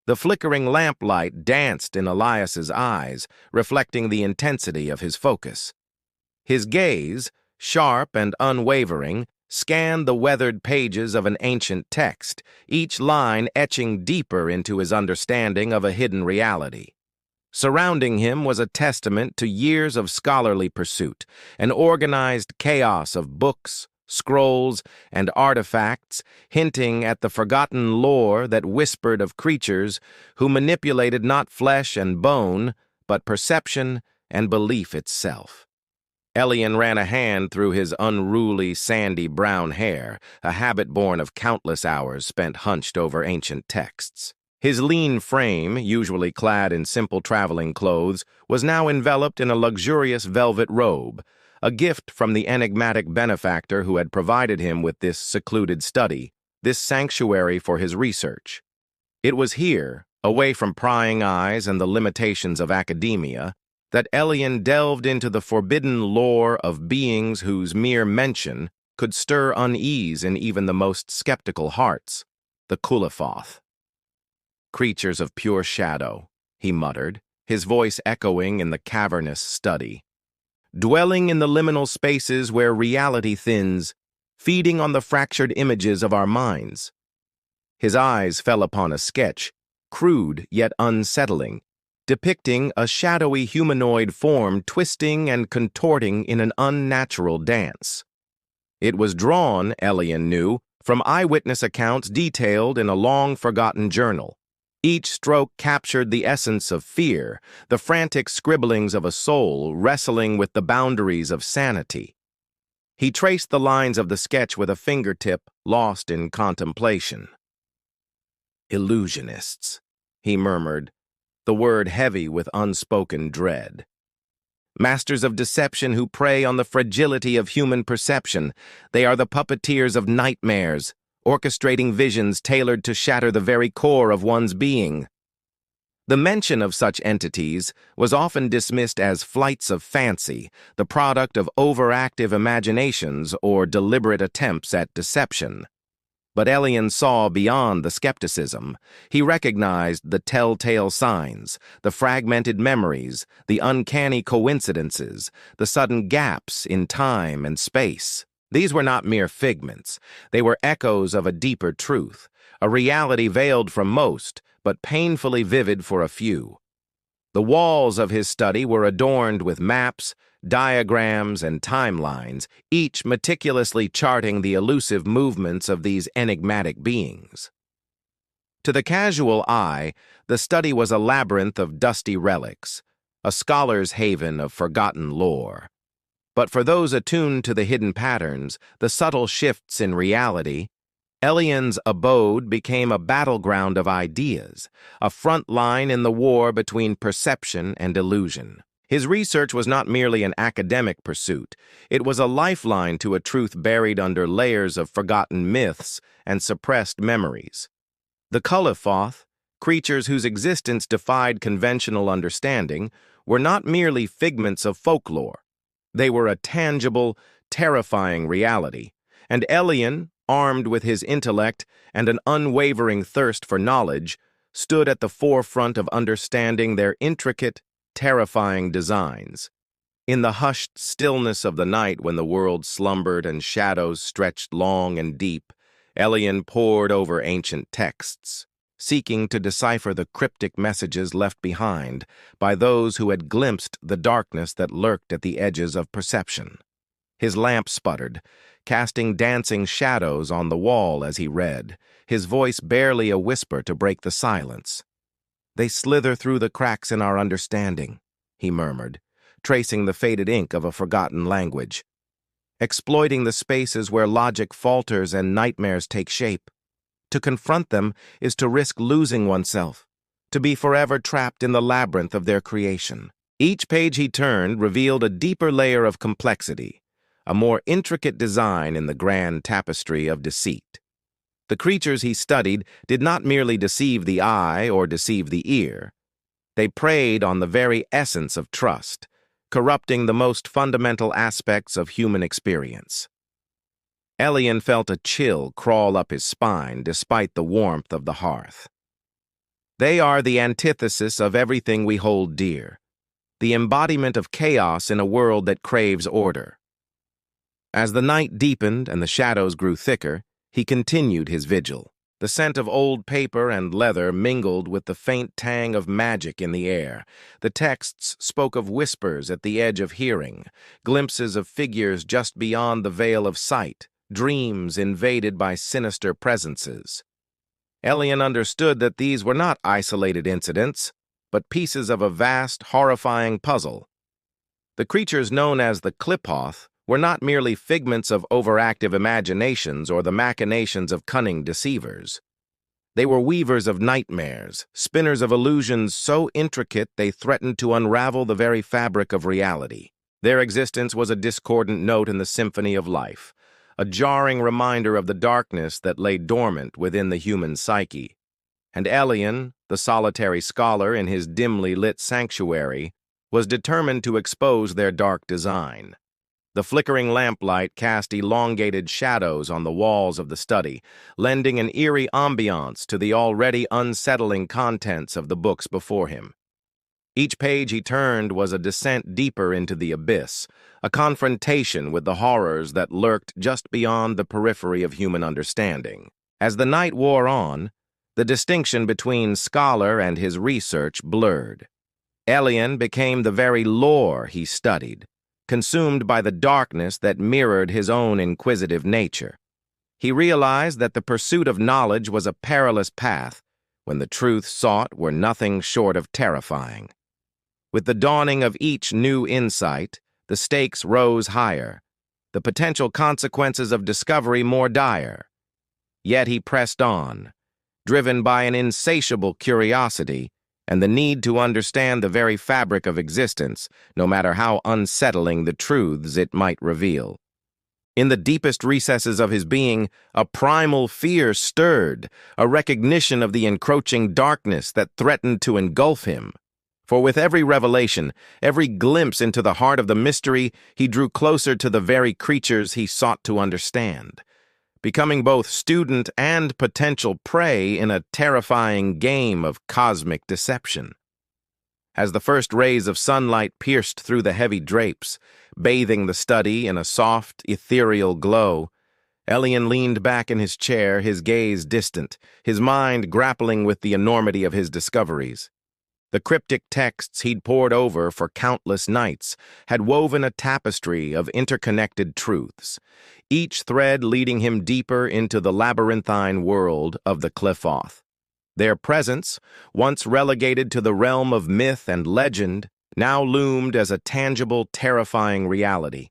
The flickering lamplight danced in Elias's eyes, reflecting the intensity of his focus. His gaze, sharp and unwavering, scanned the weathered pages of an ancient text, each line etching deeper into his understanding of a hidden reality. Surrounding him was a testament to years of scholarly pursuit, an organized chaos of books, scrolls, and artifacts hinting at the forgotten lore that whispered of creatures who manipulated not flesh and bone, but perception and belief itself. Elian ran a hand through his unruly, sandy brown hair, a habit born of countless hours spent hunched over ancient texts. His lean frame, usually clad in simple traveling clothes, was now enveloped in a luxurious velvet robe, a gift from the enigmatic benefactor who had provided him with this secluded study, this sanctuary for his research. It was here, away from prying eyes and the limitations of academia, that Elian delved into the forbidden lore of beings whose mere mention could stir unease in even the most skeptical hearts, the Culiphoth. Creatures of pure shadow, he muttered, his voice echoing in the cavernous study. Dwelling in the liminal spaces where reality thins, feeding on the fractured images of our minds. His eyes fell upon a sketch, crude yet unsettling, depicting a shadowy humanoid form twisting and contorting in an unnatural dance. It was drawn, Elian knew, from eyewitness accounts detailed in a long-forgotten journal. Each stroke captured the essence of fear, the frantic scribblings of a soul wrestling with the boundaries of sanity. He traced the lines of the sketch with a fingertip, lost in contemplation. Illusionists, he murmured, the word heavy with unspoken dread. Masters of deception who prey on the fragility of human perception, they are the puppeteers of nightmares, orchestrating visions tailored to shatter the very core of one's being. The mention of such entities was often dismissed as flights of fancy, the product of overactive imaginations or deliberate attempts at deception. But Elian saw beyond the skepticism. He recognized the telltale signs, the fragmented memories, the uncanny coincidences, the sudden gaps in time and space. These were not mere figments. They were echoes of a deeper truth, a reality veiled from most, but painfully vivid for a few. The walls of his study were adorned with maps, diagrams, and timelines, each meticulously charting the elusive movements of these enigmatic beings. To the casual eye, the study was a labyrinth of dusty relics, a scholar's haven of forgotten lore. But for those attuned to the hidden patterns, the subtle shifts in reality, Elian's abode became a battleground of ideas, a front line in the war between perception and illusion. His research was not merely an academic pursuit. It was a lifeline to a truth buried under layers of forgotten myths and suppressed memories. The Culiphoth, creatures whose existence defied conventional understanding, were not merely figments of folklore. They were a tangible, terrifying reality, and Elian, armed with his intellect and an unwavering thirst for knowledge, stood at the forefront of understanding their intricate, terrifying designs. In the hushed stillness of the night when the world slumbered and shadows stretched long and deep, Elian pored over ancient texts, seeking to decipher the cryptic messages left behind by those who had glimpsed the darkness that lurked at the edges of perception. His lamp sputtered, casting dancing shadows on the wall as he read, his voice barely a whisper to break the silence. "They slither through the cracks in our understanding," he murmured, tracing the faded ink of a forgotten language. "Exploiting the spaces where logic falters and nightmares take shape. To confront them is to risk losing oneself, to be forever trapped in the labyrinth of their creation." Each page he turned revealed a deeper layer of complexity, a more intricate design in the grand tapestry of deceit. The creatures he studied did not merely deceive the eye or deceive the ear. They preyed on the very essence of trust, corrupting the most fundamental aspects of human experience. Elian felt a chill crawl up his spine despite the warmth of the hearth. They are the antithesis of everything we hold dear, the embodiment of chaos in a world that craves order. As the night deepened and the shadows grew thicker, he continued his vigil. The scent of old paper and leather mingled with the faint tang of magic in the air. The texts spoke of whispers at the edge of hearing, glimpses of figures just beyond the veil of sight, dreams invaded by sinister presences. Elian understood that these were not isolated incidents, but pieces of a vast, horrifying puzzle. The creatures known as the Qliphoth were not merely figments of overactive imaginations or the machinations of cunning deceivers. They were weavers of nightmares, spinners of illusions so intricate they threatened to unravel the very fabric of reality. Their existence was a discordant note in the symphony of life, a jarring reminder of the darkness that lay dormant within the human psyche. And Elian, the solitary scholar in his dimly lit sanctuary, was determined to expose their dark design. The flickering lamplight cast elongated shadows on the walls of the study, lending an eerie ambiance to the already unsettling contents of the books before him. Each page he turned was a descent deeper into the abyss, a confrontation with the horrors that lurked just beyond the periphery of human understanding. As the night wore on, the distinction between scholar and his research blurred. Elian became the very lore he studied, consumed by the darkness that mirrored his own inquisitive nature. He realized that the pursuit of knowledge was a perilous path when the truths sought were nothing short of terrifying. With the dawning of each new insight, the stakes rose higher, the potential consequences of discovery more dire. Yet he pressed on, driven by an insatiable curiosity and the need to understand the very fabric of existence, no matter how unsettling the truths it might reveal. In the deepest recesses of his being, a primal fear stirred, a recognition of the encroaching darkness that threatened to engulf him. For with every revelation, every glimpse into the heart of the mystery, he drew closer to the very creatures he sought to understand, becoming both student and potential prey in a terrifying game of cosmic deception. As the first rays of sunlight pierced through the heavy drapes, bathing the study in a soft, ethereal glow, Elian leaned back in his chair, his gaze distant, his mind grappling with the enormity of his discoveries. The cryptic texts he'd pored over for countless nights had woven a tapestry of interconnected truths, each thread leading him deeper into the labyrinthine world of the Qliphoth. Their presence, once relegated to the realm of myth and legend, now loomed as a tangible, terrifying reality.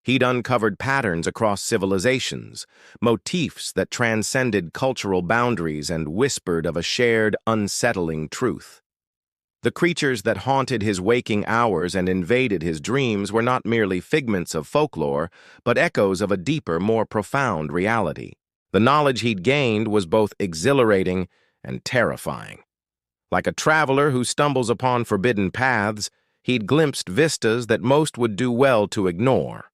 He'd uncovered patterns across civilizations, motifs that transcended cultural boundaries and whispered of a shared, unsettling truth. The creatures that haunted his waking hours and invaded his dreams were not merely figments of folklore, but echoes of a deeper, more profound reality. The knowledge he'd gained was both exhilarating and terrifying. Like a traveler who stumbles upon forbidden paths, he'd glimpsed vistas that most would do well to ignore.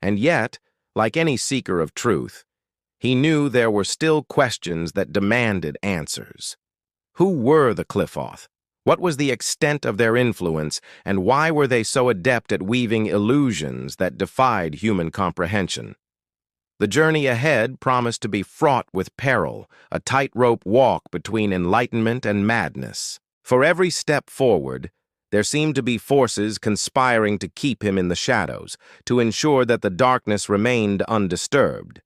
And yet, like any seeker of truth, he knew there were still questions that demanded answers. Who were the Qliphoth? What was the extent of their influence, and why were they so adept at weaving illusions that defied human comprehension? The journey ahead promised to be fraught with peril, a tightrope walk between enlightenment and madness. For every step forward, there seemed to be forces conspiring to keep him in the shadows, to ensure that the darkness remained undisturbed.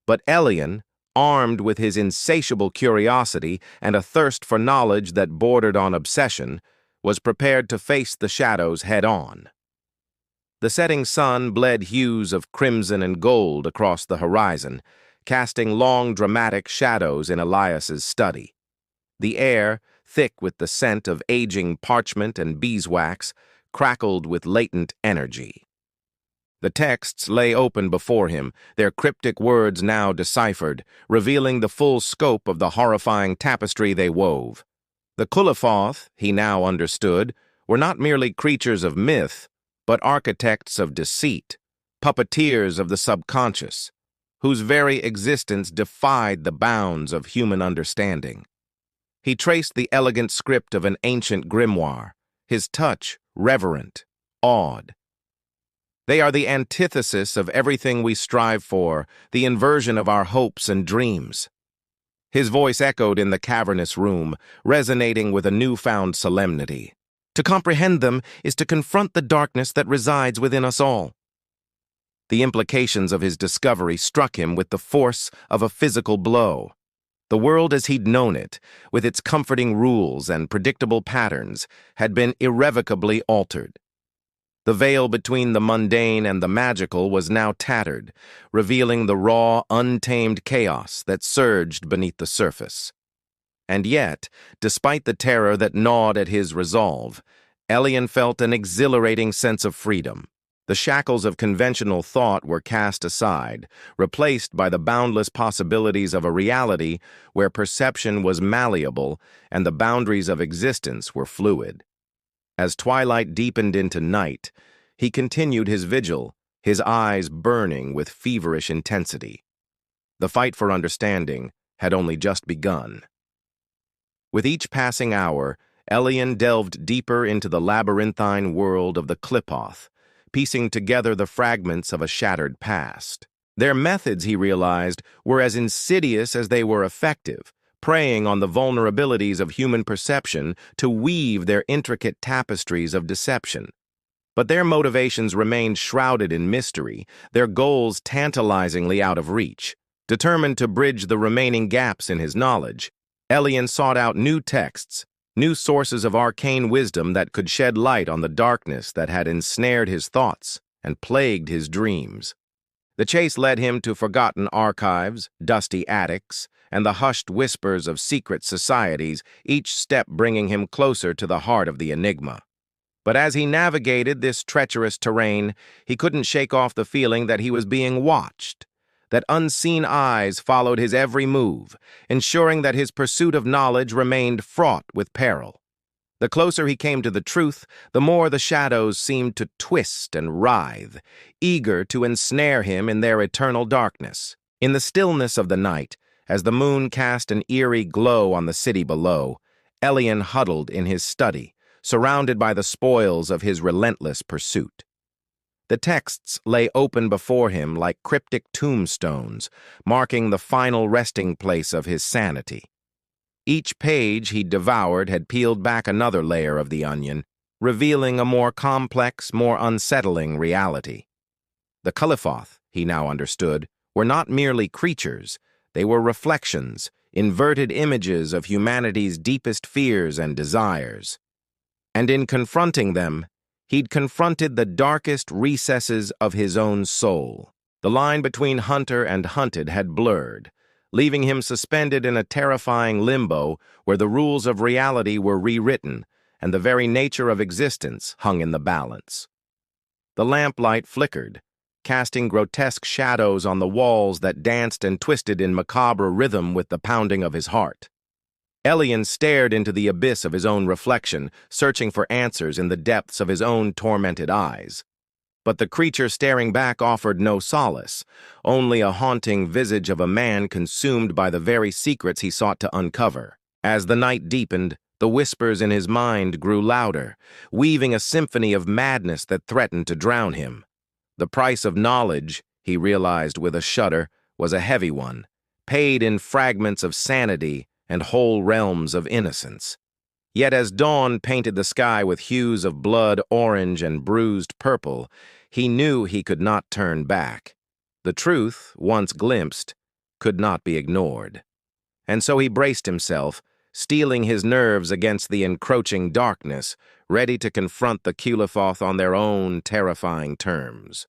But Elian, armed with his insatiable curiosity and a thirst for knowledge that bordered on obsession, was prepared to face the shadows head-on. The setting sun bled hues of crimson and gold across the horizon, casting long, dramatic shadows in Elias's study. The air, thick with the scent of aging parchment and beeswax, crackled with latent energy. The texts lay open before him, their cryptic words now deciphered, revealing the full scope of the horrifying tapestry they wove. The Qliphoth, he now understood, were not merely creatures of myth, but architects of deceit, puppeteers of the subconscious, whose very existence defied the bounds of human understanding. He traced the elegant script of an ancient grimoire, his touch reverent, awed. They are the antithesis of everything we strive for, the inversion of our hopes and dreams. His voice echoed in the cavernous room, resonating with a newfound solemnity. To comprehend them is to confront the darkness that resides within us all. The implications of his discovery struck him with the force of a physical blow. The world as he'd known it, with its comforting rules and predictable patterns, had been irrevocably altered. The veil between the mundane and the magical was now tattered, revealing the raw, untamed chaos that surged beneath the surface. And yet, despite the terror that gnawed at his resolve, Elian felt an exhilarating sense of freedom. The shackles of conventional thought were cast aside, replaced by the boundless possibilities of a reality where perception was malleable and the boundaries of existence were fluid. As twilight deepened into night, he continued his vigil, his eyes burning with feverish intensity. The fight for understanding had only just begun. With each passing hour, Elian delved deeper into the labyrinthine world of the Qliphoth, piecing together the fragments of a shattered past. Their methods, he realized, were as insidious as they were effective, preying on the vulnerabilities of human perception to weave their intricate tapestries of deception. But their motivations remained shrouded in mystery, their goals tantalizingly out of reach. Determined to bridge the remaining gaps in his knowledge, Elian sought out new texts, new sources of arcane wisdom that could shed light on the darkness that had ensnared his thoughts and plagued his dreams. The chase led him to forgotten archives, dusty attics, and the hushed whispers of secret societies, each step bringing him closer to the heart of the enigma. But as he navigated this treacherous terrain, he couldn't shake off the feeling that he was being watched, that unseen eyes followed his every move, ensuring that his pursuit of knowledge remained fraught with peril. The closer he came to the truth, the more the shadows seemed to twist and writhe, eager to ensnare him in their eternal darkness. In the stillness of the night, as the moon cast an eerie glow on the city below, Elian huddled in his study, surrounded by the spoils of his relentless pursuit. The texts lay open before him like cryptic tombstones, marking the final resting place of his sanity. Each page he devoured had peeled back another layer of the onion, revealing a more complex, more unsettling reality. The Qliphoth, he now understood, were not merely creatures, they were reflections, inverted images of humanity's deepest fears and desires. And in confronting them, he'd confronted the darkest recesses of his own soul. The line between hunter and hunted had blurred, leaving him suspended in a terrifying limbo where the rules of reality were rewritten and the very nature of existence hung in the balance. The lamplight flickered, casting grotesque shadows on the walls that danced and twisted in macabre rhythm with the pounding of his heart. Elian stared into the abyss of his own reflection, searching for answers in the depths of his own tormented eyes. But the creature staring back offered no solace, only a haunting visage of a man consumed by the very secrets he sought to uncover. As the night deepened, the whispers in his mind grew louder, weaving a symphony of madness that threatened to drown him. The price of knowledge, he realized with a shudder, was a heavy one, paid in fragments of sanity and whole realms of innocence. Yet as dawn painted the sky with hues of blood orange and bruised purple, he knew he could not turn back. The truth, once glimpsed, could not be ignored. And so he braced himself, steeling his nerves against the encroaching darkness, ready to confront the Qliphoth on their own terrifying terms.